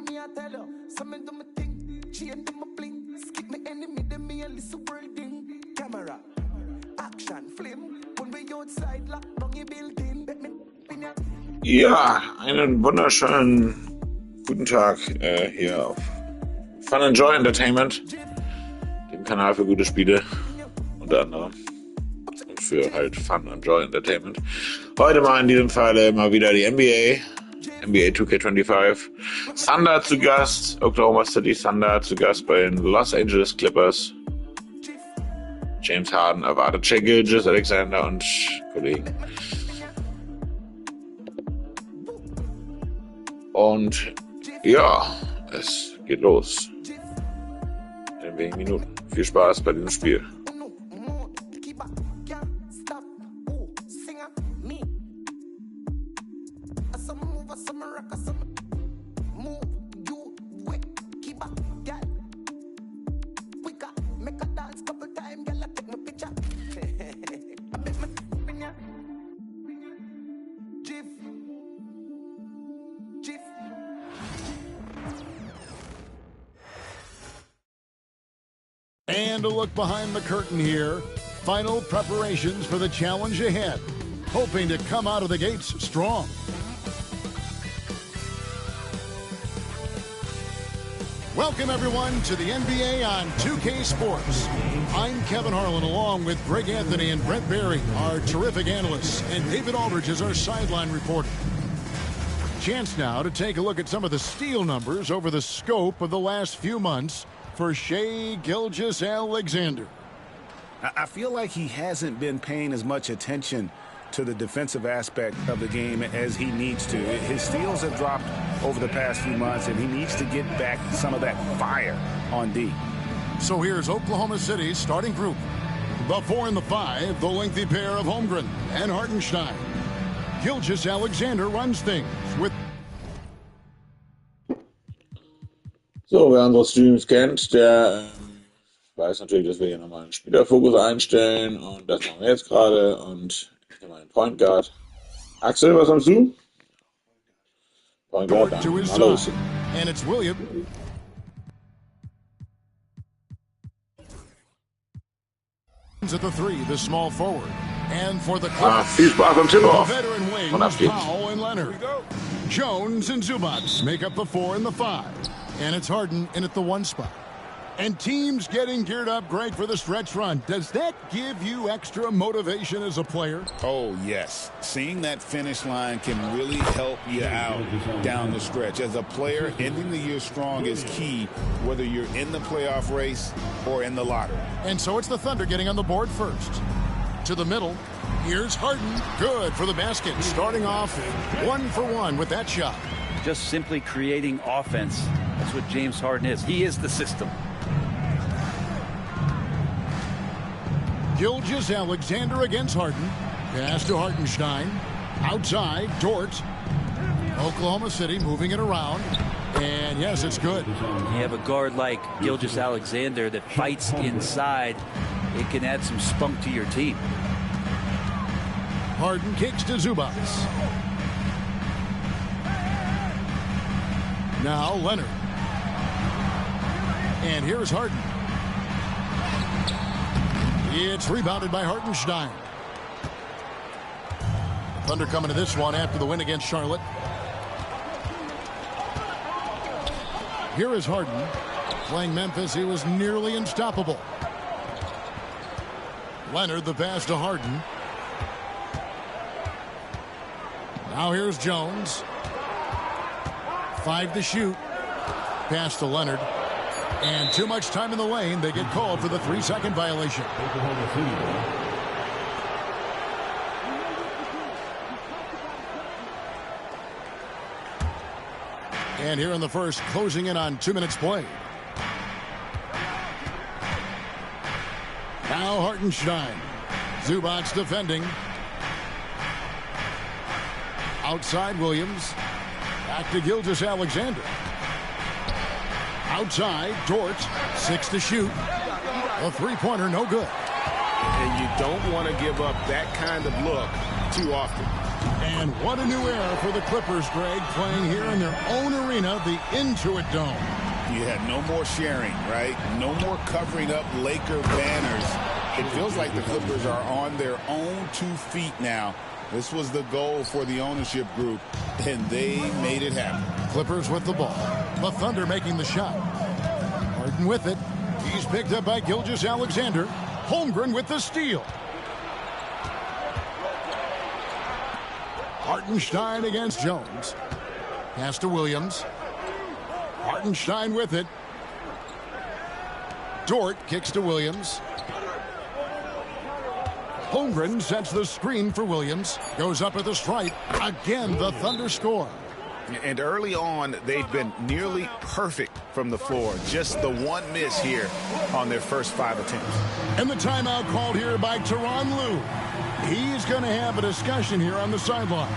me I tell you, something do me thing, chain do me bling, skip me enemy, them me a listen world thing. Camera, action, flame, when we outside, lock down your building, bet me in ya. Ja, einen wunderschönen guten Tag hier auf Fun&Joy Entertainment, dem Kanal für gute Spiele unter anderem und für halt Fun&Joy Entertainment. Heute mal in diesem Fall mal wieder die NBA 2K25. Thunder zu Gast, Oklahoma City Thunder zu Gast bei den Los Angeles Clippers. James Harden erwartet Shai Gilgeous-Alexander und Kollegen. Und ja, es geht los. In wenigen Minuten. Viel Spaß bei diesem Spiel. And a look behind the curtain here. Final preparations for the challenge ahead. Hoping to come out of the gates strong. Welcome, everyone, to the NBA on 2K Sports. I'm Kevin Harlan, along with Greg Anthony and Brent Barry, our terrific analysts, and David Aldridge is our sideline reporter. Chance now to take a look at some of the steal numbers over the scope of the last few months for Shai Gilgeous-Alexander. I feel like he hasn't been paying as much attention to the defensive aspect of the game as he needs to. His steals have dropped over the past few months, and he needs to get back some of that fire on D. So here's Oklahoma City's starting group. The 4 and the 5, the lengthy pair of Holmgren and Hartenstein. Gilgeous-Alexander runs things with... So, wer unsere Streams kennt, der weiß natürlich, dass wir hier nochmal einen Spielerfokus einstellen und das machen wir jetzt gerade und ich nehme mal den Point Guard. Axel, was sagst du? Point Guard, dann mal los. And it's William. At the 3, the small forward. And for the viel Spaß beim Tip-Off. the veteran wings, Und ab geht's. Powell and Leonard. Jones and Zubac make up the 4 and the 5. And it's Harden in at the 1 spot. And teams getting geared up, Greg, for the stretch run. Does that give you extra motivation as a player? Oh, yes. Seeing that finish line can really help you out down the stretch. As a player, ending the year strong is key, whether you're in the playoff race or in the lottery. And so it's the Thunder getting on the board first. To the middle. Here's Harden. Good for the basket. Starting off 1 for 1 with that shot. Just simply creating offense. That's what James Harden is. He is the system. Gilgeous-Alexander against Harden. Pass to Hartenstein. Outside, Dort. Oklahoma City moving it around. And yes, it's good. You have a guard like Gilgeous-Alexander that fights inside. It can add some spunk to your team. Harden kicks to Zubac. Now Leonard. And here's Harden. It's rebounded by Hartenstein. Thunder coming to this one after the win against Charlotte. Here is Harden. Playing Memphis, he was nearly unstoppable. Leonard, the pass to Harden. Now here's Jones. 5 to shoot. Pass to Leonard. And too much time in the lane. They get called for the 3-second violation. And here in the first, closing in on 2 minutes played. Now Hartenstein. Zubac defending. Outside Williams. Back to Gilgeous-Alexander. Outside, Dort, 6 to shoot. A three-pointer, no good. And you don't want to give up that kind of look too often. And what a new era for the Clippers, Greg, playing here in their own arena, the Intuit Dome. Yeah, no more sharing, right? No more covering up Laker banners. It feels like the Clippers are on their own 2 feet now. This was the goal for the ownership group, and they made it happen. Clippers with the ball. The Thunder making the shot. Harden with it. He's picked up by Gilgeous-Alexander. Holmgren with the steal. Hartenstein against Jones. Pass to Williams. Hartenstein with it. Dort kicks to Williams. Holmgren sets the screen for Williams. Goes up at the stripe. Again, the Thunder score. And early on, they've been nearly perfect from the floor. Just the one miss here on their first 5 attempts. And the timeout called here by Tyronn Lue. He's going to have a discussion here on the sideline.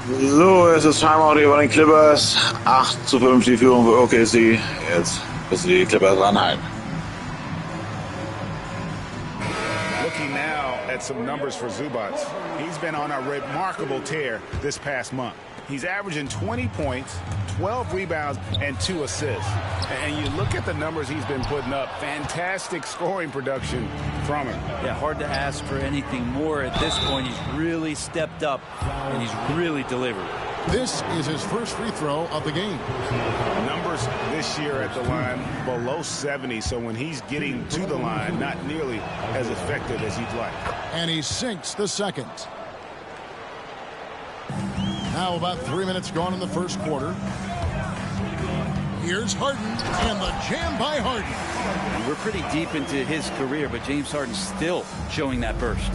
So, es ist Timeout hier bei den Clippers. 8:5 die Führung für OKC. Jetzt müssen die Clippers ranhalten. Looking now at some numbers for Zubac. He's been on a remarkable tear this past month. He's averaging 20 points, 12 rebounds, and 2 assists. And you look at the numbers he's been putting up, fantastic scoring production from him. Yeah, hard to ask for anything more at this point. He's really stepped up, and he's really delivered. This is his first free throw of the game. Numbers this year at the line below 70, so when he's getting to the line, not nearly as effective as he'd like. And he sinks the second. Now about 3 minutes gone in the first quarter. Here's Harden, and the jam by Harden. We're pretty deep into his career, but James Harden's still showing that burst.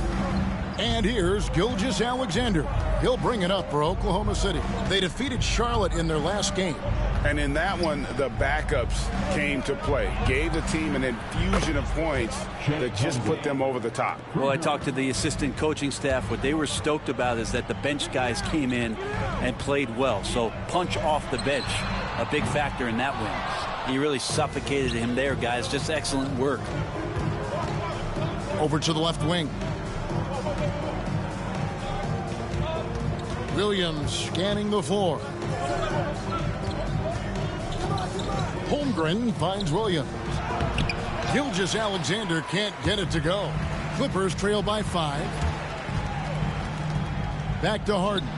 And here's Gilgeous-Alexander. He'll bring it up for Oklahoma City. They defeated Charlotte in their last game. And in that one, the backups came to play. Gave the team an infusion of points that just put them over the top. Well, I talked to the assistant coaching staff. What they were stoked about is that the bench guys came in and played well. So punch off the bench, a big factor in that win. He really suffocated him there, guys. Just excellent work. Over to the left wing. Williams scanning the floor. Holmgren finds Williams. Gilgeous-Alexander can't get it to go. Clippers trail by 5. Back to Harden.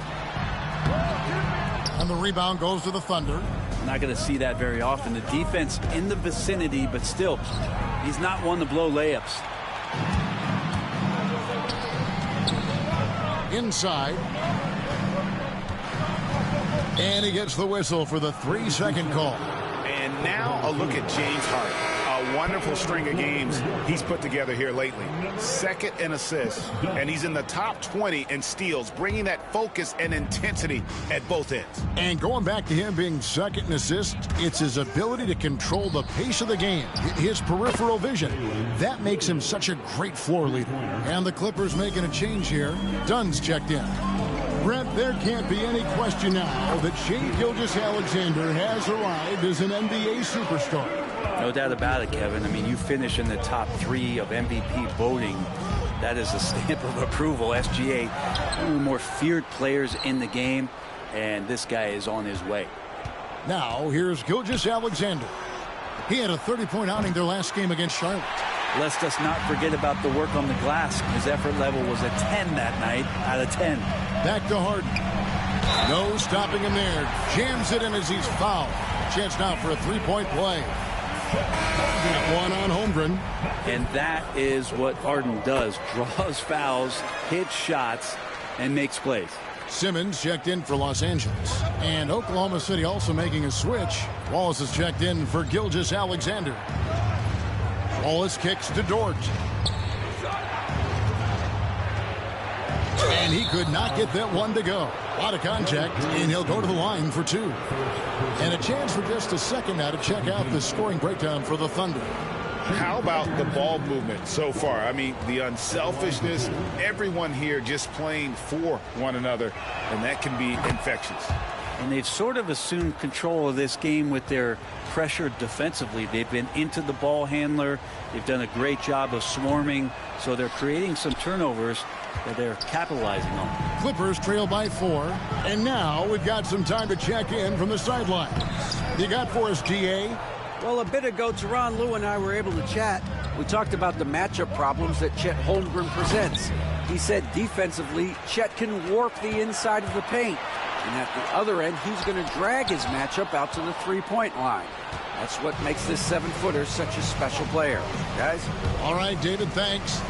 And the rebound goes to the Thunder. Not going to see that very often. The defense in the vicinity, but still, he's not one to blow layups. Inside. And he gets the whistle for the 3-second call. And now a look at James Harden. A wonderful string of games he's put together here lately. Second in assists, and he's in the top 20 in steals, bringing that focus and intensity at both ends. And going back to him being second in assists, it's his ability to control the pace of the game, his peripheral vision. That makes him such a great floor leader. And the Clippers making a change here. Dunn's checked in. Brent, there can't be any question now that Shai Gilgeous-Alexander has arrived as an NBA superstar. No doubt about it, Kevin. I mean, you finish in the top 3 of MVP voting. That is a stamp of approval. SGA, one of the more feared players in the game, and this guy is on his way. Now, here's Gilgeous-Alexander. He had a 30-point outing their last game against Charlotte. Let's just not forget about the work on the glass. His effort level was a 10 that night out of 10. Back to Harden. No stopping him there. Jams it in as he's fouled. Chance now for a 3-point play. Got one on Holmgren. And that is what Harden does. Draws fouls, hits shots, and makes plays. Simmons checked in for Los Angeles. And Oklahoma City also making a switch. Wallace has checked in for Gilgeous-Alexander. Wallace kicks to Dort. And he could not get that one to go. A lot of contact, and he'll go to the line for 2. And a chance for just a second now to check out the scoring breakdown for the Thunder. How about the ball movement so far? I mean, the unselfishness, everyone here just playing for one another, and that can be infectious. and they've sort of assumed control of this game with their pressure defensively. They've been into the ball handler. They've done a great job of swarming, so they're creating some turnovers that they're capitalizing on. Clippers trail by 4, and now we've got some time to check in from the sidelines. You got for us, GA? Well, a bit ago, Tyronn Lue and I were able to chat. We talked about the matchup problems that Chet Holmgren presents. He said defensively, Chet can warp the inside of the paint. And at the other end, he's going to drag his matchup out to the three-point line. That's what makes this 7-footer such a special player. Guys? All right, David, thanks.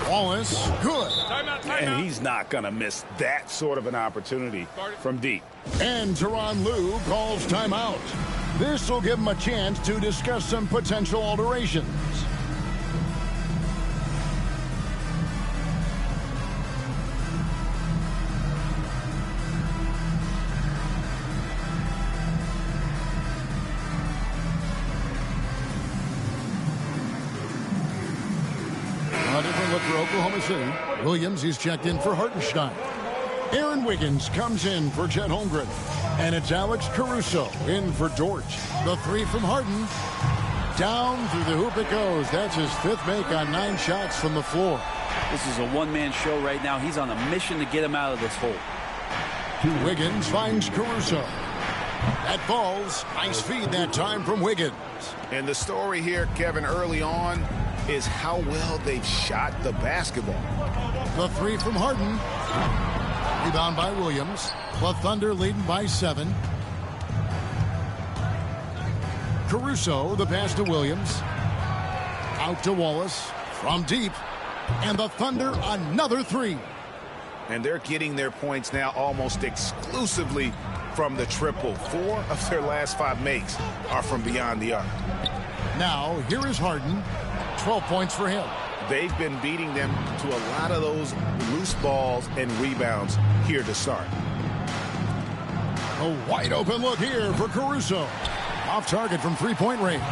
Wallace, good. And he's not going to miss that sort of an opportunity from deep. And Tyronn Lue calls timeout. This will give him a chance to discuss some potential alterations. A different look for Oklahoma City. Williams is checked in for Hartenstein. Aaron Wiggins comes in for Chet Holmgren. And it's Alex Caruso in for Dort. The three from Harden. Down through the hoop it goes. That's his 5th make on 9 shots from the floor. This is a one-man show right now. He's on a mission to get him out of this hole. Wiggins finds Caruso. That falls. Nice feed that time from Wiggins. And the story here, Kevin, early on is how well they've shot the basketball. The three from Harden. Rebound by Williams. The Thunder leading by 7. Caruso, the pass to Williams. Out to Wallace. From deep. And the Thunder, another 3. And they're getting their points now almost exclusively from the triple. 4 of their last 5 makes are from beyond the arc. Now, here is Harden. 12 points for him. They've been beating them to a lot of those loose balls and rebounds here to start. A wide open look here for Caruso. Off target from 3-point range.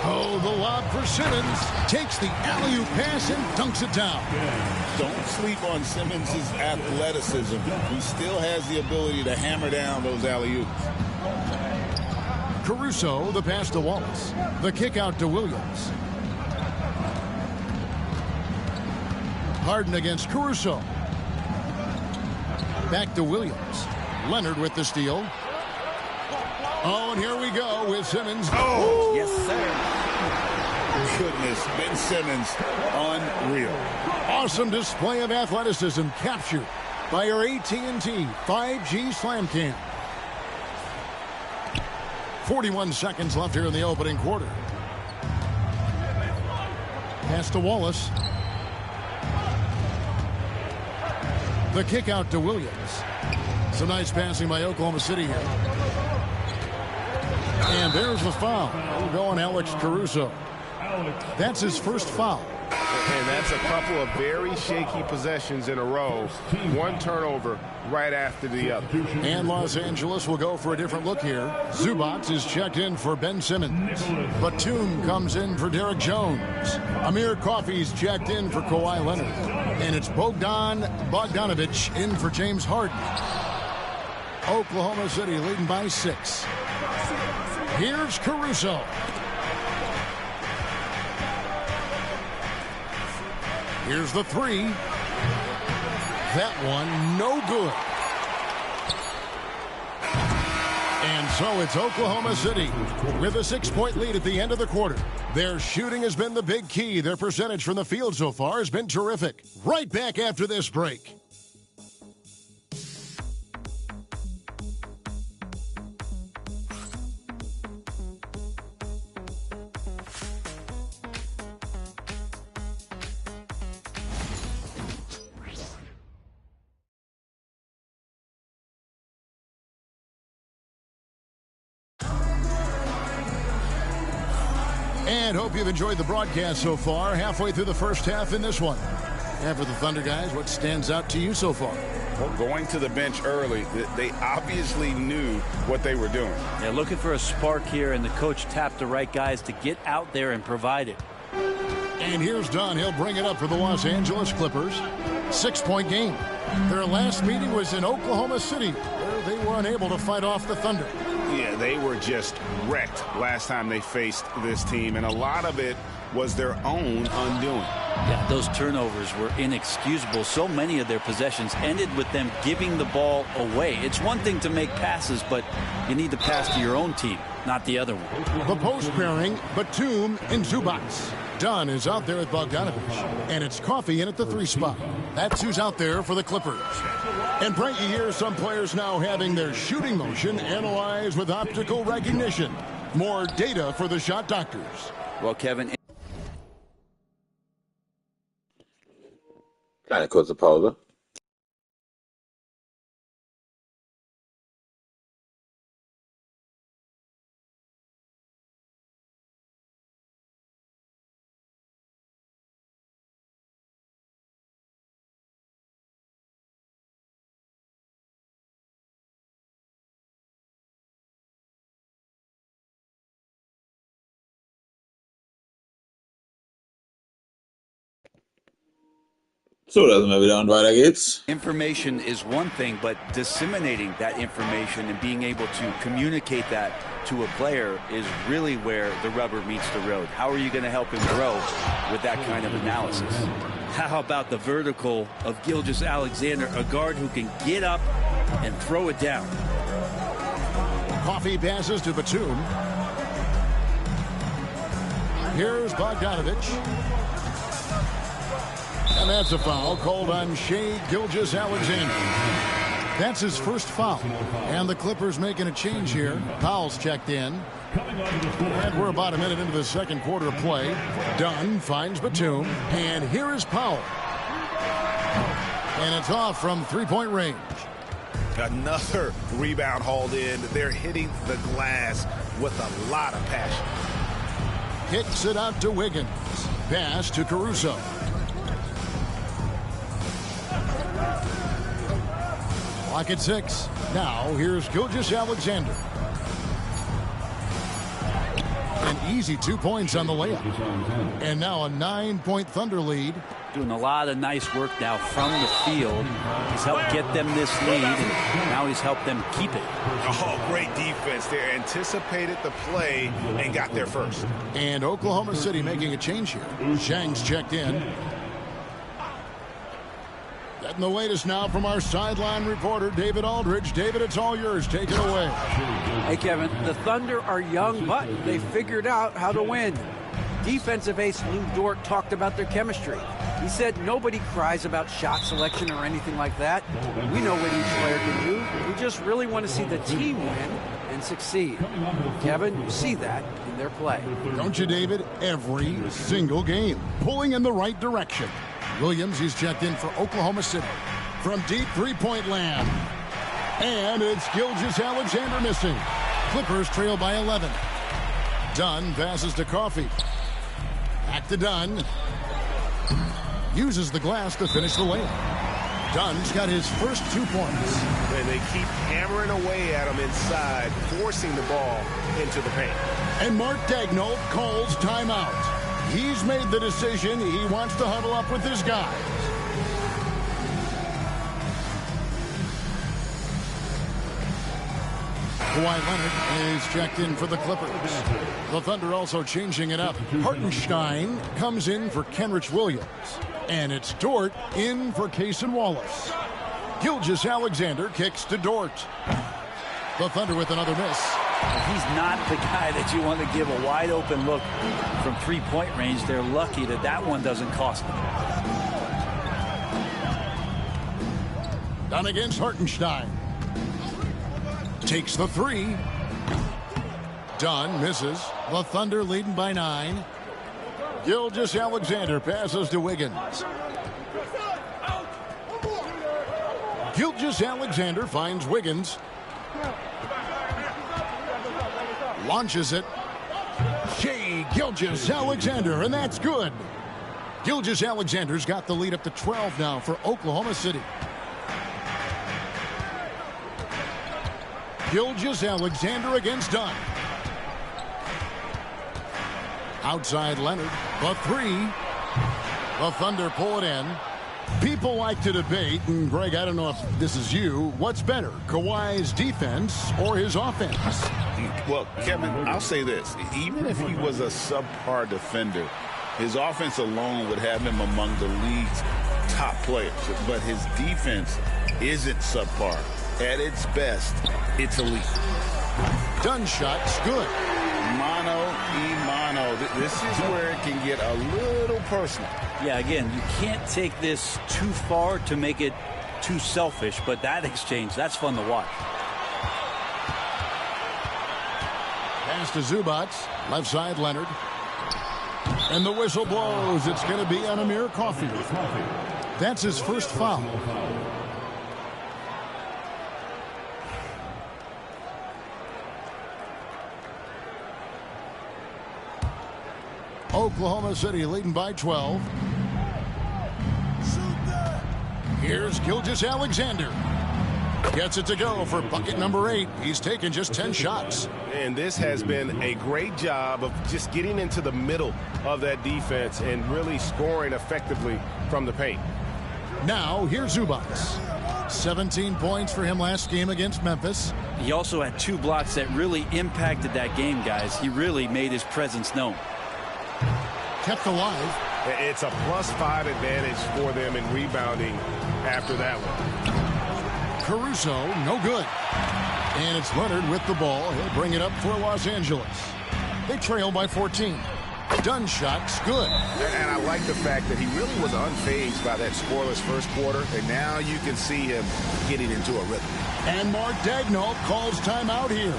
Oh, the lob for Simmons. Takes the alley-oop pass and dunks it down. Don't sleep on Simmons' athleticism. He still has the ability to hammer down those alley-oops. Caruso, the pass to Wallace. The kick out to Williams. Harden against Caruso. Back to Williams. Leonard with the steal. Oh, and here we go with Simmons. Oh! Yes, sir. Goodness, Ben Simmons, unreal. Awesome display of athleticism captured by our AT&T 5G Slam Cam. 41 seconds left here in the opening quarter. Pass to Wallace. The kick out to Williams. Some nice passing by Oklahoma City here. And there's the foul. We'll go on Alex Caruso. That's his first foul. And that's a couple of very shaky possessions in a row. One turnover right after the other. And Los Angeles will go for a different look here. Zubac is checked in for Ben Simmons. Batum comes in for Derek Jones. Amir Coffey's checked in for Kawhi Leonard. And it's Bogdan Bogdanovic in for James Harden. Oklahoma City leading by 6. Here's Caruso. Here's the 3. That one, no good. And so it's Oklahoma City with a 6-point lead at the end of the quarter. Their shooting has been the big key. Their percentage from the field so far has been terrific. Right back after this break. And hope you've enjoyed the broadcast so far. Halfway through the first half in this one. And for the Thunder guys, what stands out to you so far? Well, going to the bench early, they obviously knew what they were doing. Yeah, looking for a spark here, and the coach tapped the right guys to get out there and provide it. And here's Dunn. He'll bring it up for the Los Angeles Clippers. 6-point game. Their last meeting was in Oklahoma City, where they were unable to fight off the Thunder. Yeah, they were just wrecked last time they faced this team, and a lot of it was their own undoing. Yeah, those turnovers were inexcusable. So many of their possessions ended with them giving the ball away. It's one thing to make passes, but you need to pass to your own team, not the other one. The post pairing, Batum and Zubac. Dunn is out there at Bogdanovich, and it's Coffey in at the 3 spot. That's who's out there for the Clippers. And Frankie, here some players now having their shooting motion analyzed with optical recognition. More data for the shot doctors. Well, Kevin. Kleine kurze Pause. So, da sind wir wieder und weiter geht's. Information is one thing, but disseminating that information and being able to communicate that to a player is really where the rubber meets the road. How are you going to help him grow with that kind of analysis? How about the vertical of Gilgeous-Alexander, a guard who can get up and throw it down? Coffey passes to Batum. Here's Bogdanovich. And that's a foul called on Shai Gilgeous-Alexander. That's his first foul. And the Clippers making a change here. Powell's checked in. And we're about a minute into the second quarter of play. Dunn finds Batum. And here is Powell. And it's off from 3-point range. Another rebound hauled in. They're hitting the glass with a lot of passion. Kicks it out to Wiggins. Pass to Caruso. Clock at 6. Now here's Gilgeous-Alexander. An easy 2 points on the layup. And now a 9-point Thunder lead. Doing a lot of nice work now from the field. He's helped get them this lead, and now he's helped them keep it. Oh, great defense. They anticipated the play and got there first. And Oklahoma City making a change here. Zhang's checked in. Getting the latest now from our sideline reporter, David Aldridge. David, it's all yours. Take it away. Hey, Kevin, the Thunder are young, but they figured out how to win. Defensive ace Lou Dort talked about their chemistry. He said nobody cries about shot selection or anything like that. We know what each player can do. We just really want to see the team win and succeed. Kevin, you see that in their play. Don't you, David? Every single game. Pulling in the right direction. Williams, he's checked in for Oklahoma City. From deep three-point land. And it's Gilgeous-Alexander missing. Clippers trail by 11. Dunn passes to Coffey. Back to Dunn. Uses the glass to finish the layup. Dunn's got his first 2 points. And they keep hammering away at him inside, forcing the ball into the paint. And Mark Daigneault calls timeout. He's made the decision. He wants to huddle up with his guys. Kawhi Leonard is checked in for the Clippers. The Thunder also changing it up. Hartenstein comes in for Kenrich Williams. And it's Dort in for Cason Wallace. Gilgeous-Alexander kicks to Dort. The Thunder with another miss. He's not the guy that you want to give a wide open look from three-point range. They're lucky that that one doesn't cost them. Down against Hartenstein. Takes the three. Dunn misses. The Thunder leading by 9. Gilgeous-Alexander passes to Wiggins. Gilgeous-Alexander finds Wiggins. Launches it. Shai Gilgeous-Alexander, and that's good. Gilgeous-Alexander's got the lead up to 12 now for Oklahoma City. Gilgeous-Alexander against Dunn. Outside Leonard, the three. The Thunder pull it in. People like to debate, and Greg, I don't know if this is you, what's better, Kawhi's defense or his offense? Well, Kevin, I'll say this. Even if he was a subpar defender, his offense alone would have him among the league's top players. But his defense isn't subpar. At its best, it's elite. Done shot's good. Mano. This is where it can get a little personal. Yeah, again, you can't take this too far to make it too selfish, but that exchange, that's fun to watch. Pass to Zubac, left side Leonard. And the whistle blows. It's going to be on Amir Coffey. That's his first foul. Oklahoma City leading by 12. Here's Gilgeous-Alexander. Gets it to go for bucket number 8. He's taken just 10 shots. And this has been a great job of just getting into the middle of that defense and really scoring effectively from the paint. Now, here's Zubac. 17 points for him last game against Memphis. He also had 2 blocks that really impacted that game, guys. He really made his presence known. Kept alive. It's a +5 advantage for them in rebounding after that one. Caruso, no good. And it's Leonard with the ball. He'll bring it up for Los Angeles. They trail by 14. Done shot's good. And I like the fact that he really was unfazed by that scoreless first quarter, and now you can see him getting into a rhythm. And Mark Daigneault calls timeout here.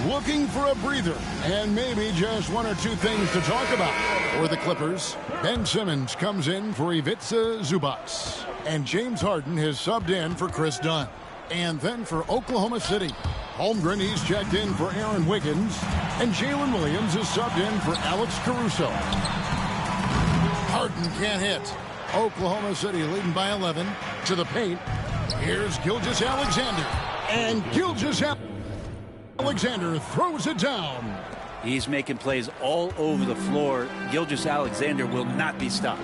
Looking for a breather and maybe just 1 or 2 things to talk about. For the Clippers, Ben Simmons comes in for Ivica Zubac. And James Harden has subbed in for Chris Dunn. And then for Oklahoma City, Holmgren, he's checked in for Aaron Wiggins. And Jalen Williams is subbed in for Alex Caruso. Harden can't hit. Oklahoma City leading by 11 to the paint. Here's Gilgeous-Alexander. And Gilgeous-Alexander throws it down. He's making plays all over the floor. Gilgeous-Alexander will not be stopped.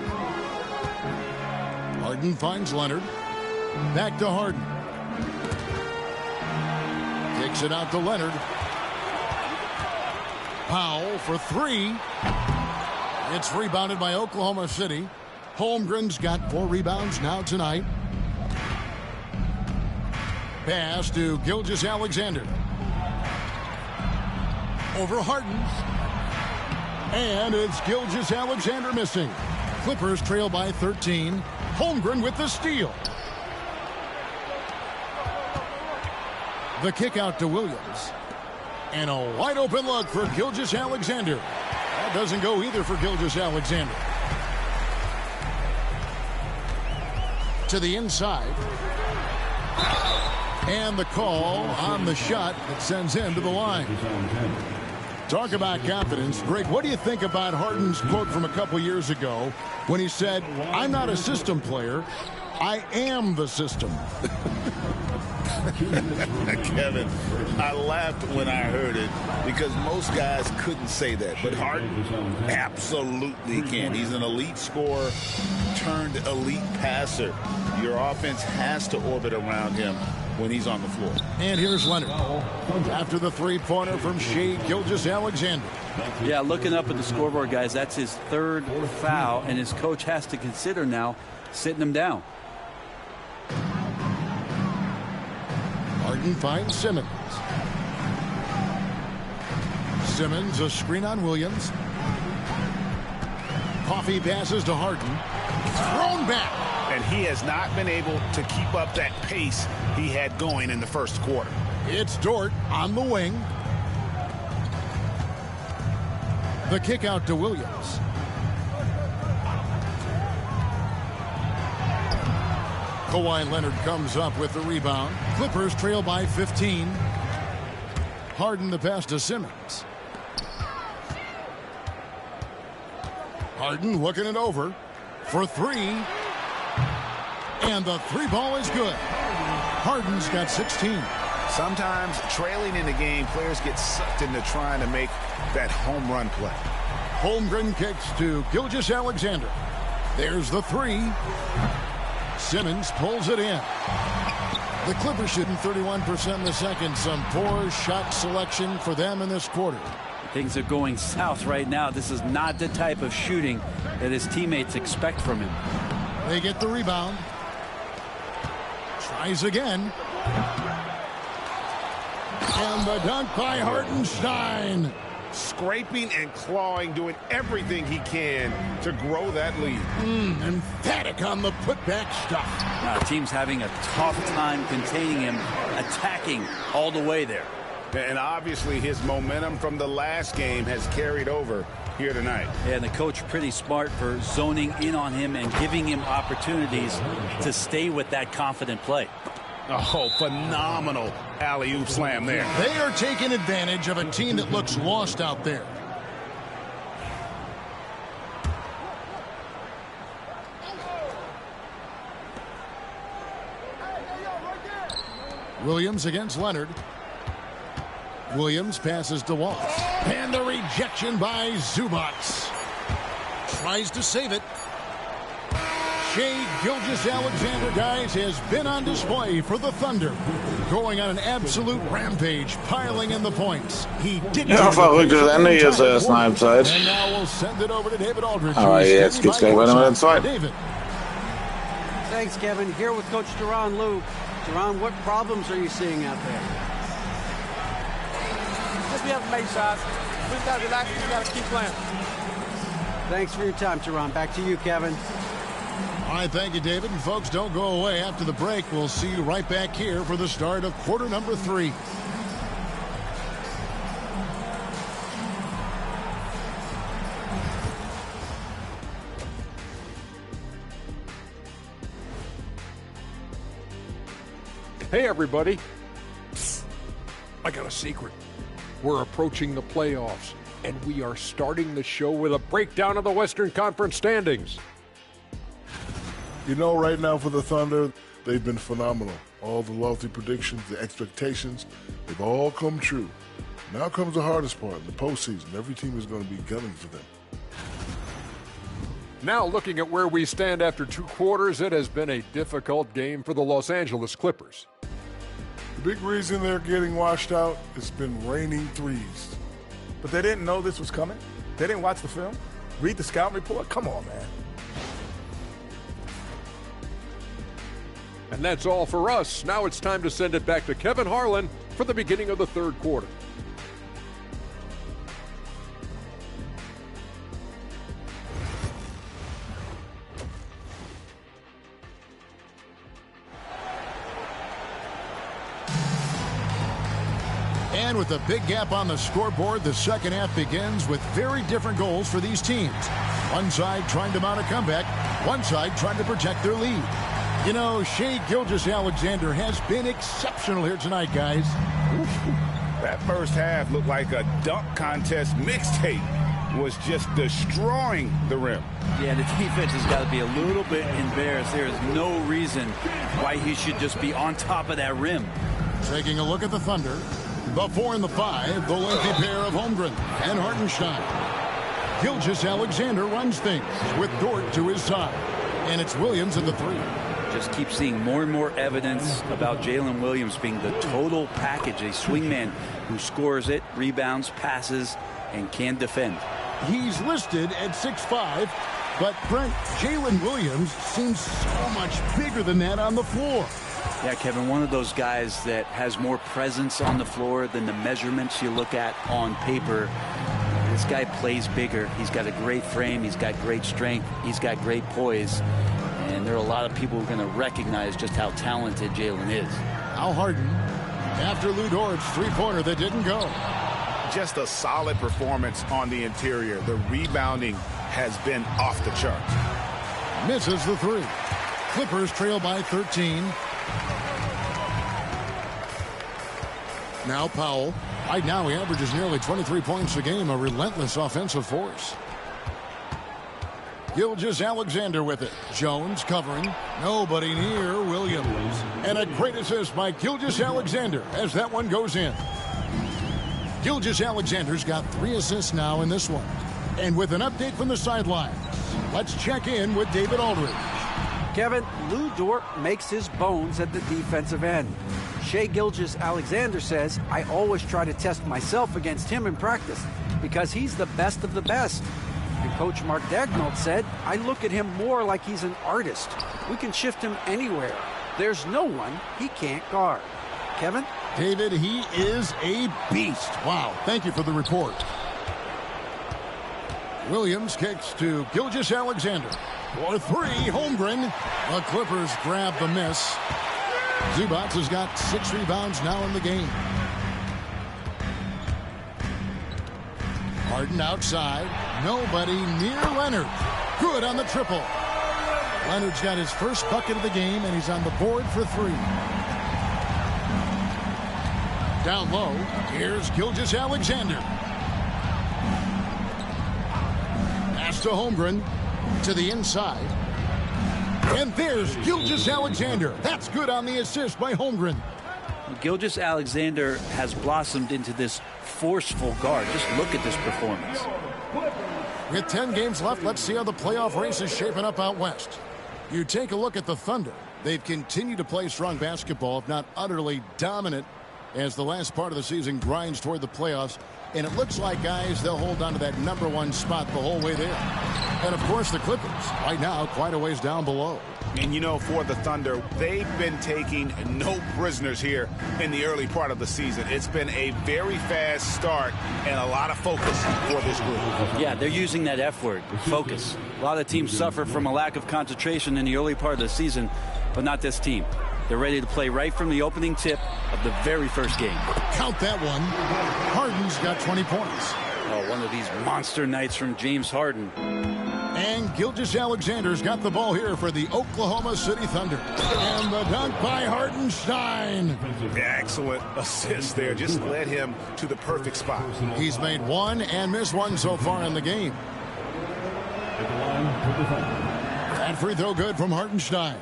Harden finds Leonard. Back to Harden. Kicks it out to Leonard. Powell for 3. It's rebounded by Oklahoma City. Holmgren's got 4 rebounds now tonight. Pass to Gilgeous-Alexander. Over Harden. And it's Gilgeous-Alexander missing. Clippers trail by 13. Holmgren with the steal. The kick out to Williams. And a wide open look for Gilgeous-Alexander. That doesn't go either for Gilgeous-Alexander. To the inside. And the call on the shot that sends him to the line. Talk about confidence. Greg, what do you think about Harden's quote from a couple years ago when he said, "I'm not a system player, I am the system"? Kevin, I laughed when I heard it because most guys couldn't say that. But Harden absolutely can. He's an elite scorer turned elite passer. Your offense has to orbit around him when he's on the floor. And here's Leonard. After the three-pointer from Shai Gilgeous-Alexander. Yeah, looking up at the scoreboard, guys, that's his 3rd foul, and his coach has to consider now sitting him down. Harden finds Simmons. Simmons, a screen on Williams. Coffey passes to Harden. Thrown back. And he has not been able to keep up that pace he had going in the first quarter. It's Dort on the wing. The kick out to Williams. Kawhi Leonard comes up with the rebound. Clippers trail by 15. Harden the pass to Simmons. Harden looking it over for 3. And the 3-ball is good. Harden's got 16. Sometimes trailing in the game, players get sucked into trying to make that home run play. Holmgren kicks to Gilgeous-Alexander. There's the three. Simmons pulls it in. The Clippers shooting 31% in the second. Some poor shot selection for them in this quarter. Things are going south right now. This is not the type of shooting that his teammates expect from him. They get the rebound. Tries again. And the dunk by Hartenstein. Scraping and clawing, doing everything he can to grow that lead. Emphatic on the putback stuff. Now, the team's having a tough time containing him, attacking all the way there. And obviously his momentum from the last game has carried over here tonight. Yeah, and the coach pretty smart for zoning in on him and giving him opportunities to stay with that confident play. Oh, phenomenal alley-oop slam there. They are taking advantage of a team that looks lost out there. Williams against Leonard. Williams passes to Walsh. And the rejection by Zubac. Tries to save it. Shai Gilgeous-Alexander, guys, has been on display for the Thunder. Going on an absolute rampage, piling in the points. He didn't. Ja, verrücktes Ende hier zur ersten Halbzeit. And now we'll send it over to David Aldridge. Aber jetzt geht's gleich weiter mit der zweiten. David. Thanks, Kevin. Here with Coach Duran Lou. Duran, what problems are you seeing out there? Just we have to make shots. We just got to relax and we got to keep playing. Thanks for your time, Duran. Back to you, Kevin. All right, thank you, David. And folks, don't go away. After the break, we'll see you right back here for the start of quarter number 3. Hey, everybody. I got a secret. We're approaching the playoffs, and we are starting the show with a breakdown of the Western Conference standings. You know, right now for the Thunder, they've been phenomenal. All the lofty predictions, the expectations, they've all come true. Now comes the hardest part, the postseason. Every team is going to be gunning for them. Now, looking at where we stand after 2 quarters, it has been a difficult game for the Los Angeles Clippers. The big reason they're getting washed out, it's been raining threes. But they didn't know this was coming? They didn't watch the film? Read the scout report? Come on, man. And that's all for us. Now it's time to send it back to Kevin Harlan for the beginning of the 3rd quarter. And with a big gap on the scoreboard, the second half begins with very different goals for these teams. One side trying to mount a comeback, one side trying to protect their lead. You know, Shai Gilgeous-Alexander has been exceptional here tonight, guys. That first half looked like a dunk contest mixtape. Was just destroying the rim. Yeah, the defense has got to be a little bit embarrassed. There is no reason why he should just be on top of that rim. Taking a look at the Thunder. The 4 and the 5, the lengthy pair of Holmgren and Hartenstein. Gilgeous-Alexander runs things with Dort to his side. And it's Williams at the 3. Just keep seeing more and more evidence about Jalen Williams being the total package, a swingman who scores it, rebounds, passes, and can defend. He's listed at 6'5", but Brent, Jalen Williams seems so much bigger than that on the floor. Yeah, Kevin, one of those guys that has more presence on the floor than the measurements you look at on paper. This guy plays bigger. He's got a great frame. He's got great strength. He's got great poise. And there are a lot of people who are going to recognize just how talented Jalen is. Al Harden, after Lou Dort's three-pointer that didn't go. Just a solid performance on the interior. The rebounding has been off the charts. Misses the 3. Clippers trail by 13. Now Powell. Right now he averages nearly 23 points a game, a relentless offensive force. Gilgeous-Alexander with it. Jones covering. Nobody near Williams. And a great assist by Gilgeous-Alexander as that one goes in. Gilgeous-Alexander's got 3 assists now in this one. And with an update from the sidelines, let's check in with David Aldridge. Kevin, Lou Dort makes his bones at the defensive end. Shai Gilgeous-Alexander says, I always try to test myself against him in practice because he's the best of the best. And Coach Mark Daigneault said, I look at him more like he's an artist. We can shift him anywhere. There's no one he can't guard. Kevin? David, he is a beast. Wow, thank you for the report. Williams kicks to Gilgeous-Alexander. For three, Holmgren. The Clippers grab the miss. Zubac has got 6 rebounds now in the game. Harden outside. Nobody near Leonard. Good on the triple. Leonard's got his first bucket of the game, and he's on the board for 3. Down low, here's Gilgeous-Alexander. Pass to Holmgren. To the inside. And there's Gilgeous-Alexander. That's good on the assist by Holmgren. Gilgeous-Alexander has blossomed into this forceful guard. Just look at this performance. With 10 games left, let's see how the playoff race is shaping up out west. You take a look at the Thunder. They've continued to play strong basketball, if not utterly dominant, as the last part of the season grinds toward the playoffs. And it looks like, guys, they'll hold on to that #1 spot the whole way there. And, of course, the Clippers, right now, quite a ways down below. And, you know, for the Thunder, they've been taking no prisoners here in the early part of the season. It's been a very fast start and a lot of focus for this group. Yeah, they're using that F word, focus. A lot of teams suffer from a lack of concentration in the early part of the season, but not this team. They're ready to play right from the opening tip of the very first game. Count that one. Harden's got 20 points. Oh, one of these monster nights from James Harden. And Gilgeous-Alexander's got the ball here for the Oklahoma City Thunder. And the dunk by Hartenstein. Excellent assist there. Just led him to the perfect spot. He's made 1 and missed 1 so far in the game. That free throw good from Hartenstein.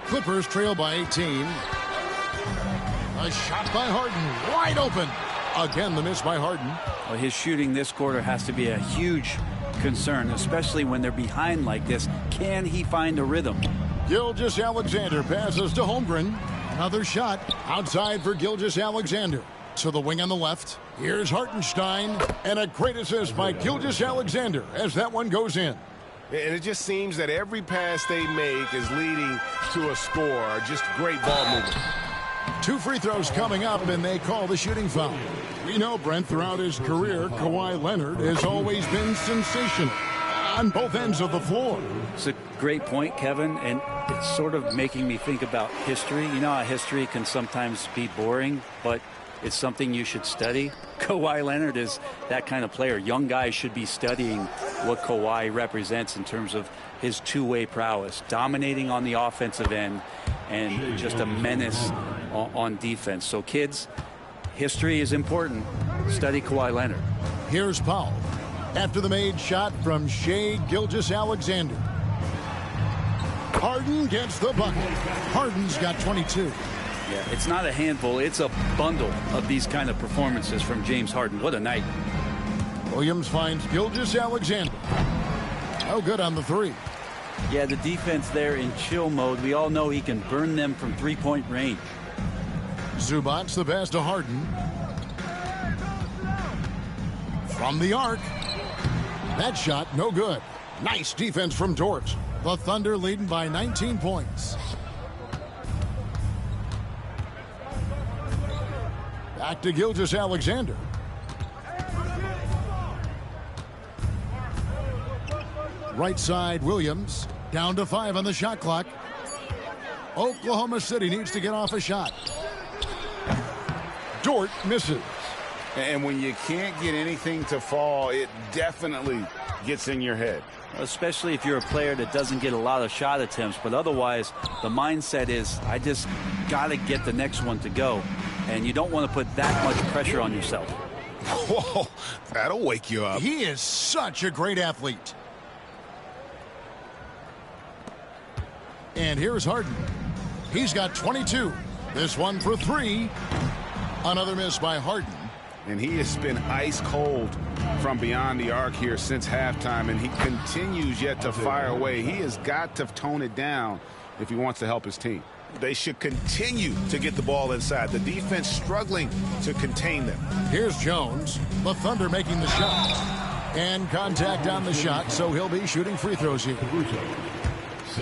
Clippers trail by 18. A shot by Harden. Wide open. Again, the miss by Harden. Well, his shooting this quarter has to be a huge concern, especially when they're behind like this. Can he find a rhythm? Gilgeous-Alexander passes to Holmgren. Another shot outside for Gilgeous-Alexander. To the wing on the left. Here's Hartenstein. And a great assist by Gilgeous-Alexander as that one goes in. And it just seems that every pass they make is leading to a score. Just great ball movement. 2 free throws coming up, and they call the shooting foul. We know, Brent, throughout his career, Kawhi Leonard has always been sensational on both ends of the floor. It's a great point, Kevin, and it's sort of making me think about history. You know how history can sometimes be boring, but it's something you should study. Kawhi Leonard is that kind of player. Young guys should be studying what Kawhi represents in terms of his two-way prowess, dominating on the offensive end, and just a menace on defense. So, kids, history is important. Study Kawhi Leonard. Here's Powell after the made shot from Shai Gilgeous-Alexander. Harden gets the bucket. Harden's got 22. Yeah, it's not a handful. It's a bundle of these kind of performances from James Harden. What a night. Williams finds Gilgeous-Alexander. No good on the 3. Yeah, the defense there in chill mode. We all know he can burn them from three-point range. Zubac the pass to Harden. From the arc. That shot, no good. Nice defense from Dort. The Thunder leading by 19 points. Back to Gilgeous-Alexander. Right side, Williams. Down to 5 on the shot clock. Oklahoma City needs to get off a shot. Dort misses. And when you can't get anything to fall, it definitely gets in your head. Especially if you're a player that doesn't get a lot of shot attempts. But otherwise, the mindset is, I just got to get the next one to go. And you don't want to put that much pressure on yourself. Whoa, that'll wake you up. He is such a great athlete. And here's Harden. He's got 22. This one for 3. Another miss by Harden. And he has been ice cold from beyond the arc here since halftime, and he continues yet to fire away. He has got to tone it down if he wants to help his team. They should continue to get the ball inside. The defense struggling to contain them. Here's Jones. The Thunder making the shot. And contact on the shot, so he'll be shooting free throws here.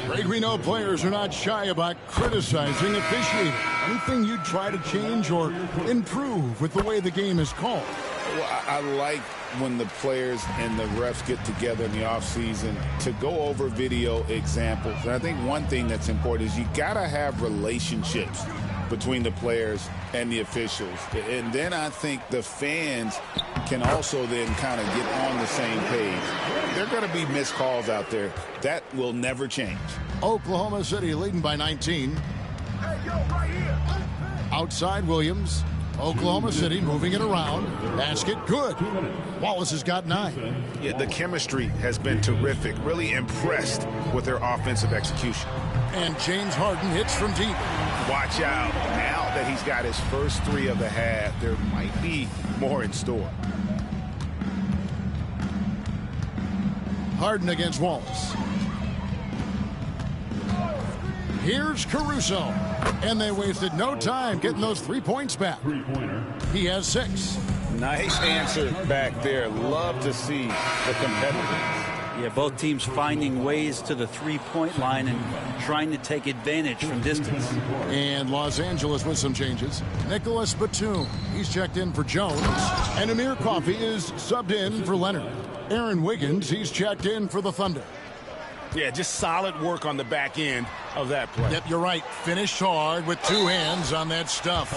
Greg, we know players are not shy about criticizing officiating. Anything you'd try to change or improve with the way the game is called? Well, I like when the players and the refs get together in the offseason to go over video examples. And I think one thing that's important is you got to have relationships between the players and the officials. And then I think the fans can also then kind of get on the same page. There are going to be missed calls out there. That will never change. Oklahoma City leading by 19. Outside Williams. Oklahoma City moving it around. Basket good. Wallace has got 9. Yeah, the chemistry has been terrific. Really impressed with their offensive execution. And James Harden hits from deep. Watch out. Now that he's got his first 3 of the half, there might be more in store. Harden against Wallace. Here's Caruso. And they wasted no time getting those 3 points back. He has 6. Nice answer back there. Love to see the competitiveness. Yeah, both teams finding ways to the three-point line and trying to take advantage from distance. And Los Angeles with some changes. Nicholas Batum, he's checked in for Jones. And Amir Coffey is subbed in for Leonard. Aaron Wiggins, he's checked in for the Thunder. Yeah, just solid work on the back end of that play. Yep, you're right. Finished hard with 2 hands on that stuff.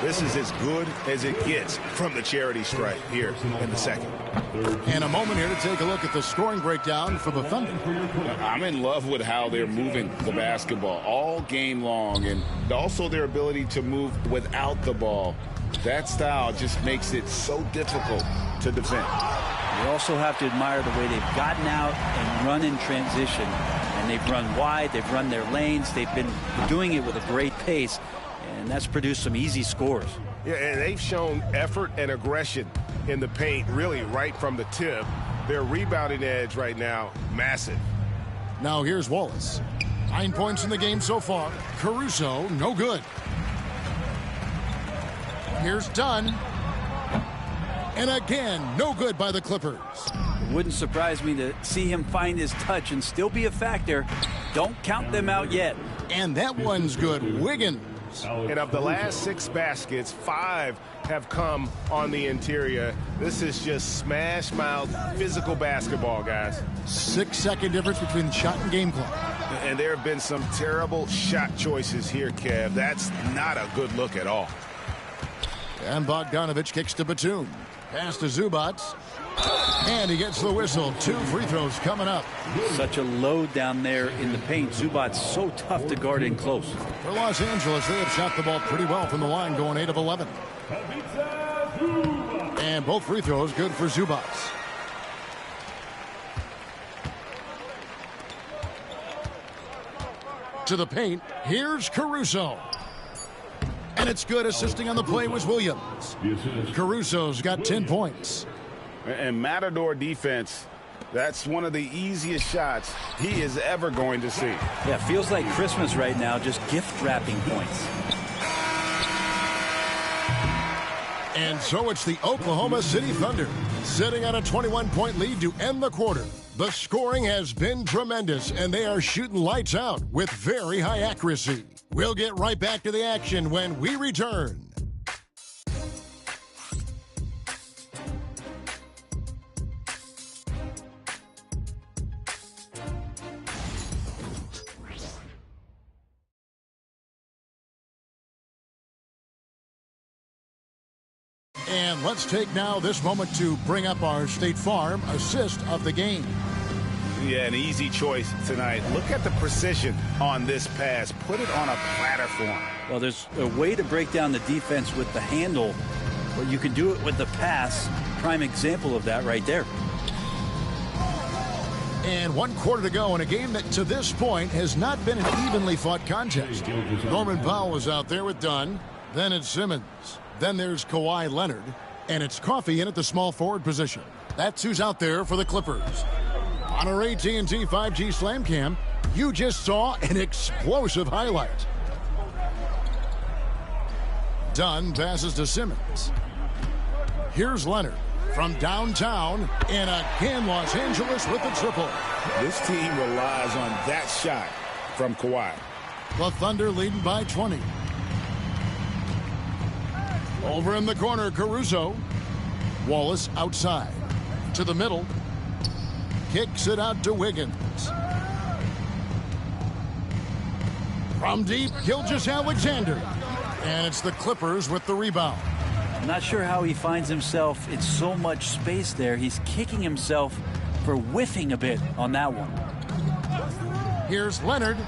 This is as good as it gets from the charity stripe here in the second. And a moment here to take a look at the scoring breakdown for the Thunder. I'm in love with how they're moving the basketball all game long, and also their ability to move without the ball. That style just makes it so difficult to defend. You also have to admire the way they've gotten out and run in transition. And they've run wide, they've run their lanes, they've been doing it with a great pace, and that's produced some easy scores. Yeah, and they've shown effort and aggression in the paint, really right from the tip. Their rebounding edge right now, massive. Now here's Wallace. 9 points in the game so far. Caruso, no good. Here's Dunn. And again, no good by the Clippers. It wouldn't surprise me to see him find his touch and still be a factor. Don't count them out yet. And that one's good. Wiggins. And of the last 6 baskets, 5 have come on the interior. This is just smash mouth physical basketball, guys. 6-second difference between shot and game clock. And there have been some terrible shot choices here, Kev. That's not a good look at all. And Bogdanovich kicks to Batum. Pass to Zubac. And he gets the whistle. 2 free throws coming up. Such a load down there in the paint. Zubac's so tough to guard in close. For Los Angeles, they have shot the ball pretty well from the line, going 8 of 11. And both free throws good for Zubac. To the paint, here's Caruso. And it's good. Assisting on the play was Williams. Caruso's got 10 points. And Matador defense, that's one of the easiest shots he is ever going to see. Yeah, feels like Christmas right now, just gift wrapping points. And so it's the Oklahoma City Thunder sitting on a 21-point lead to end the quarter. The scoring has been tremendous, and they are shooting lights out with very high accuracy. We'll get right back to the action when we return. And let's take now this moment to bring up our State Farm assist of the game. Yeah, an easy choice tonight. Look at the precision on this pass. Put it on a platter for him. Well, there's a way to break down the defense with the handle, but you can do it with the pass. Prime example of that right there. And 1 quarter to go in a game that to this point has not been an evenly fought contest. Norman Powell is out there with Dunn. Then it's Simmons. Then there's Kawhi Leonard. And it's Coffey in at the small forward position. That's who's out there for the Clippers. On our AT&T 5G Slam Cam, you just saw an explosive highlight. Dunn passes to Simmons. Here's Leonard from downtown, and again Los Angeles with the triple. This team relies on that shot from Kawhi. The Thunder leading by 20. Over in the corner, Caruso. Wallace outside. To the middle. Kicks it out to Wiggins. From deep, Gilgeous-Alexander. And it's the Clippers with the rebound. I'm not sure how he finds himself in so much space there. He's kicking himself for whiffing a bit on that one. Here's Leonard.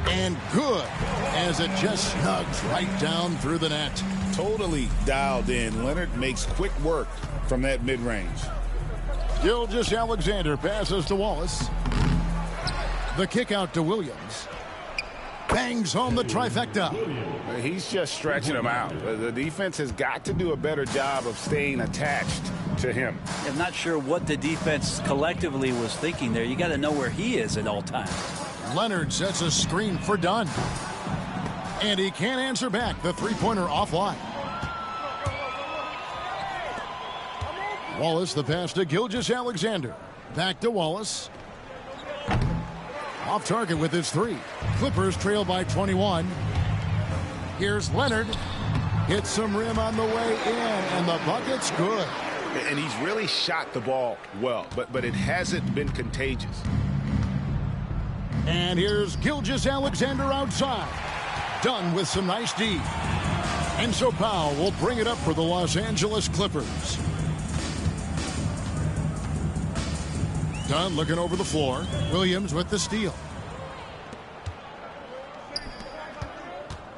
And good, as it just snugs right down through the net. Totally dialed in. Leonard makes quick work from that mid-range. Gilgeous-Alexander passes to Wallace. The kick out to Williams. Bangs home the trifecta. He's just stretching him out. The defense has got to do a better job of staying attached to him. I'm not sure what the defense collectively was thinking there. You got to know where he is at all times. Leonard sets a screen for Dunn. And he can't answer back. The three-pointer offline. Wallace, the pass to Gilgeous-Alexander. Back to Wallace. Off target with his three. Clippers trail by 21. Here's Leonard. Hits some rim on the way in, and the bucket's good. And he's really shot the ball well, but it hasn't been contagious. And here's Gilgeous-Alexander outside. Dunn with some nice D. And so Powell will bring it up for the Los Angeles Clippers. Dunn looking over the floor. Williams with the steal.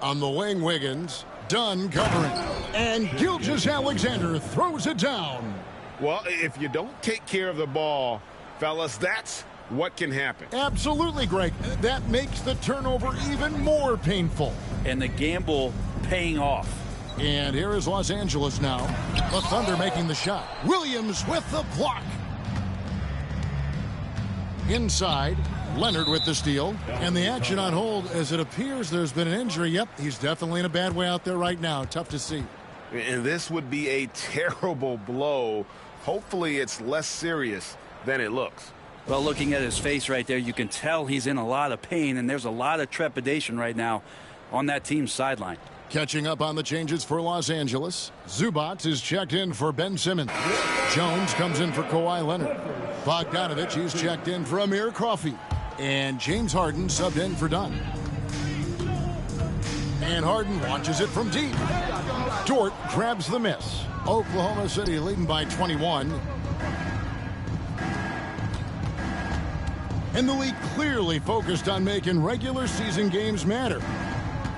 On the wing, Wiggins. Dunn covering. And Gilgeous-Alexander throws it down. Well, if you don't take care of the ball, fellas, that's what can happen. Absolutely, Greg. That makes the turnover even more painful. And the gamble paying off. And here is Los Angeles now. The Thunder making the shot. Williams with the block. Inside, Leonard with the steal. And the action on hold as it appears there's been an injury. Yep, he's definitely in a bad way out there right now. Tough to see. And this would be a terrible blow. Hopefully it's less serious than it looks. Well, looking at his face right there, you can tell he's in a lot of pain, and there's a lot of trepidation right now on that team's sideline. Catching up on the changes for Los Angeles. Zubac is checked in for Ben Simmons. Jones comes in for Kawhi Leonard. Bogdanovich is checked in for Amir Coffey. And James Harden subbed in for Dunn. And Harden launches it from deep. Dort grabs the miss. Oklahoma City leading by 21. And the league clearly focused on making regular season games matter.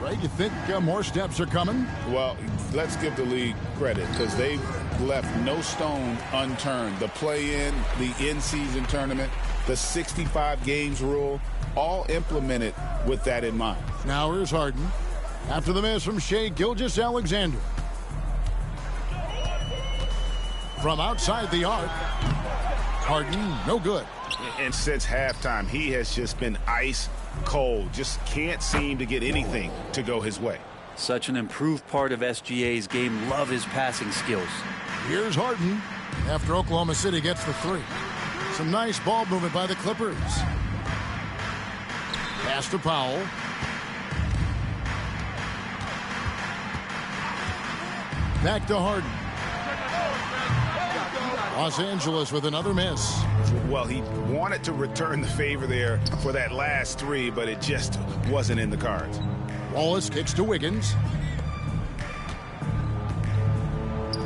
Right? You think more steps are coming? Well, let's give the league credit because they've left no stone unturned. The play-in, the in-season tournament, the 65 games rule, all implemented with that in mind. Now here's Harden. After the miss from Shai Gilgeous-Alexander. From outside the arc. Harden, no good. And since halftime, he has just been ice cold. Just can't seem to get anything to go his way. Such an improved part of SGA's game. Love his passing skills. Here's Harden after Oklahoma City gets the three. Some nice ball movement by the Clippers. Pass to Powell. Back to Harden. Los Angeles with another miss. Well, he wanted to return the favor there for that last three, but it just wasn't in the cards. Wallace kicks to Wiggins.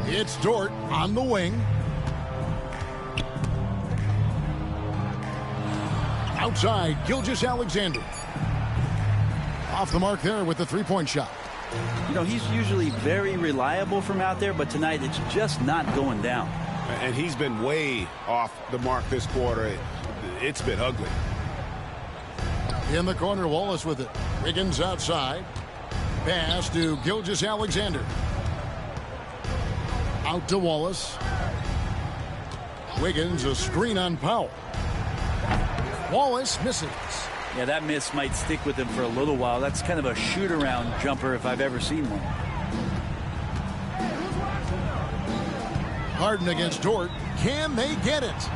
It's Dort on the wing. Outside, Gilgeous-Alexander. Off the mark there with the three-point shot. You know, he's usually very reliable from out there, but tonight it's just not going down. And he's been way off the mark this quarter. It's been ugly. In the corner, Wallace with it. Wiggins outside. Pass to Gilgeous-Alexander. Out to Wallace. Wiggins, a screen on Powell. Wallace misses. Yeah, that miss might stick with him for a little while. That's kind of a shoot-around jumper if I've ever seen one. Harden against Dort. Can they get it?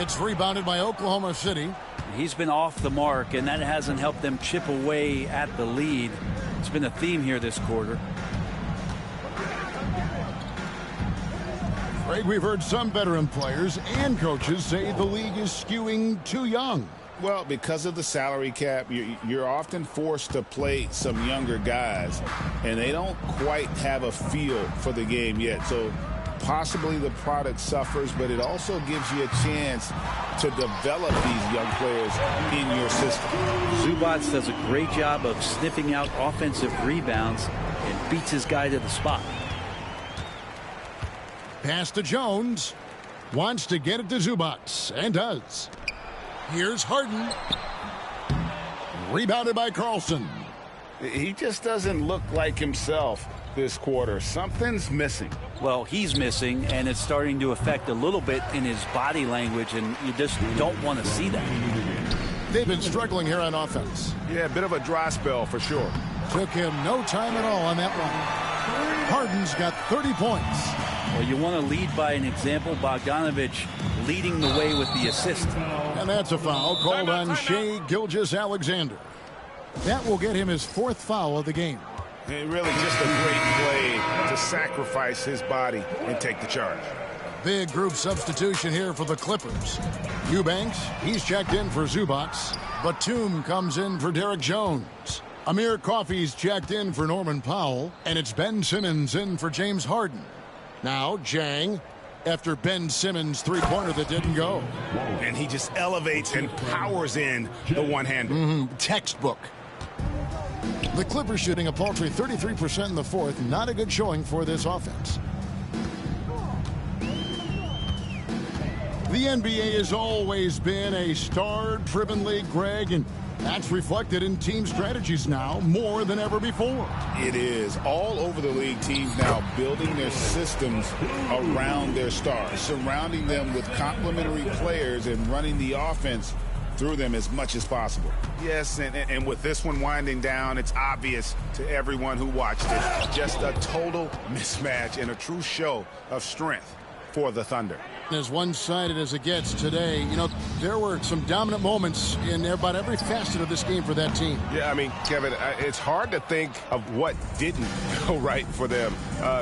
It's rebounded by Oklahoma City. He's been off the mark, and that hasn't helped them chip away at the lead. It's been a theme here this quarter. Greg, we've heard some veteran players and coaches say the league is skewing too young. Well, because of the salary cap, you're often forced to play some younger guys, and they don't quite have a feel for the game yet. So possibly the product suffers, but it also gives you a chance to develop these young players in your system. Zubac does a great job of sniffing out offensive rebounds and beats his guy to the spot. Pass to Jones. Wants to get it to Zubac, and does. Here's Harden. Rebounded by Carlson. He just doesn't look like himself this quarter. Something's missing. Well, he's missing, and it's starting to affect a little bit in his body language, and you just don't want to see that. They've been struggling here on offense. Yeah, a bit of a dry spell for sure. Took him no time at all on that one. Harden's got 30 points. Well, you want to lead by an example. Bogdanovich leading the way with the assist. And that's a foul called on Shai Gilgeous-Alexander. That will get him his 4th foul of the game. And really just a great play to sacrifice his body and take the charge. Big group substitution here for the Clippers. Eubanks, he's checked in for Zubac. Batum comes in for Derek Jones. Amir Coffey's checked in for Norman Powell. And it's Ben Simmons in for James Harden. Now Jang, after Ben Simmons' three-pointer that didn't go. And he just elevates and powers in the one-hander. Textbook. The Clippers shooting a paltry 33% in the 4th. Not a good showing for this offense. The NBA has always been a star-driven league, Greg, and that's reflected in team strategies now more than ever before. It is. All over the league, teams now building their systems around their stars, surrounding them with complementary players and running the offense through them as much as possible. Yes, and with this one winding down, it's obvious to everyone who watched it. Just a total mismatch and a true show of strength for the Thunder. As one-sided as it gets today, you know, there were some dominant moments in about every facet of this game for that team. Yeah, I mean, Kevin, it's hard to think of what didn't go right for them.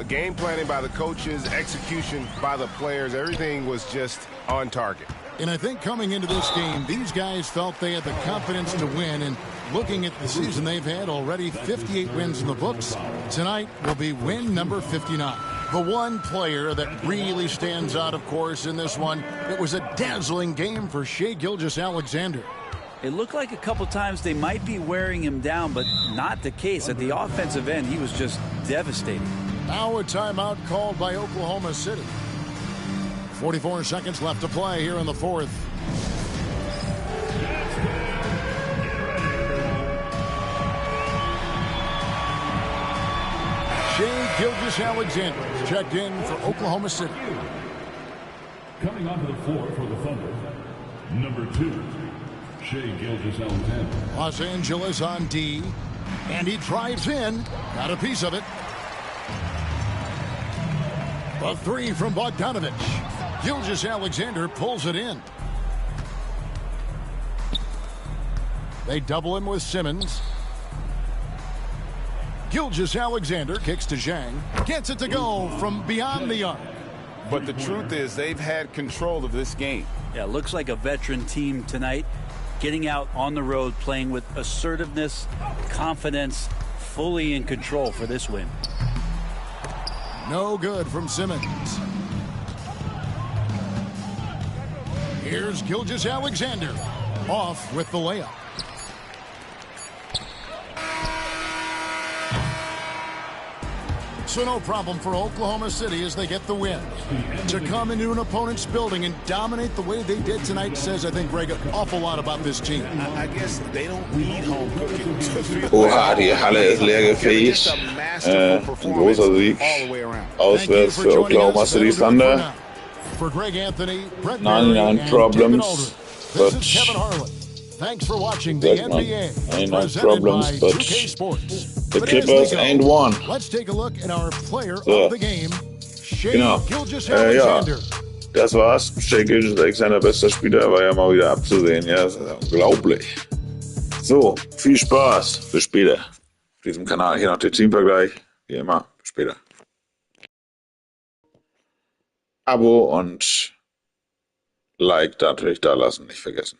Game planning by the coaches, execution by the players, everything was just on target. And I think coming into this game, these guys felt they had the confidence to win. And looking at the season they've had already, 58 wins in the books. Tonight will be win number 59. The one player that really stands out, of course, in this one, it was a dazzling game for Shai Gilgeous-Alexander. It looked like a couple times they might be wearing him down, but not the case. At the offensive end, he was just devastating. Now a timeout called by Oklahoma City. 44 seconds left to play here in the 4th. Shai Gilgeous-Alexander checked in for Oklahoma City. Coming onto the floor for the Thunder, number 2, Shai Gilgeous-Alexander. Los Angeles on D, and he drives in, got a piece of it. A three from Bogdanovich. Gilgeous-Alexander pulls it in. They double him with Simmons. Gilgeous-Alexander kicks to Zhang. Gets it to go from beyond the arc. But the truth is they've had control of this game. Yeah, looks like a veteran team tonight. Getting out on the road, playing with assertiveness, confidence, fully in control for this win. No good from Simmons. Here's Gilgeous-Alexander off with the layup. So no problem for Oklahoma City as they get the win. To come into an opponent's building and dominate the way they did tonight says, I think, Greg, an awful lot about this team. I guess they don't need home cooking to feel Oha, die Halle ist leergefegt. Ein großer Sieg. Auswärts für Oklahoma City Thunder. For Greg Anthony, Brett 99 problems, but thanks for watching the NBA. 99 problems, but the Clippers ain't won. Let's take a look at our player of the game, Shai Genau. Gilgeous-Alexander. Das war's. Shai Gilgeous-Alexander, bester Spieler, war ja mal wieder abzusehen. Ja, das ist unglaublich. So, viel Spaß. Bis später. Auf diesem Kanal hier noch der Teamvergleich. Wie immer, bis später. Abo und Like natürlich da lassen, nicht vergessen.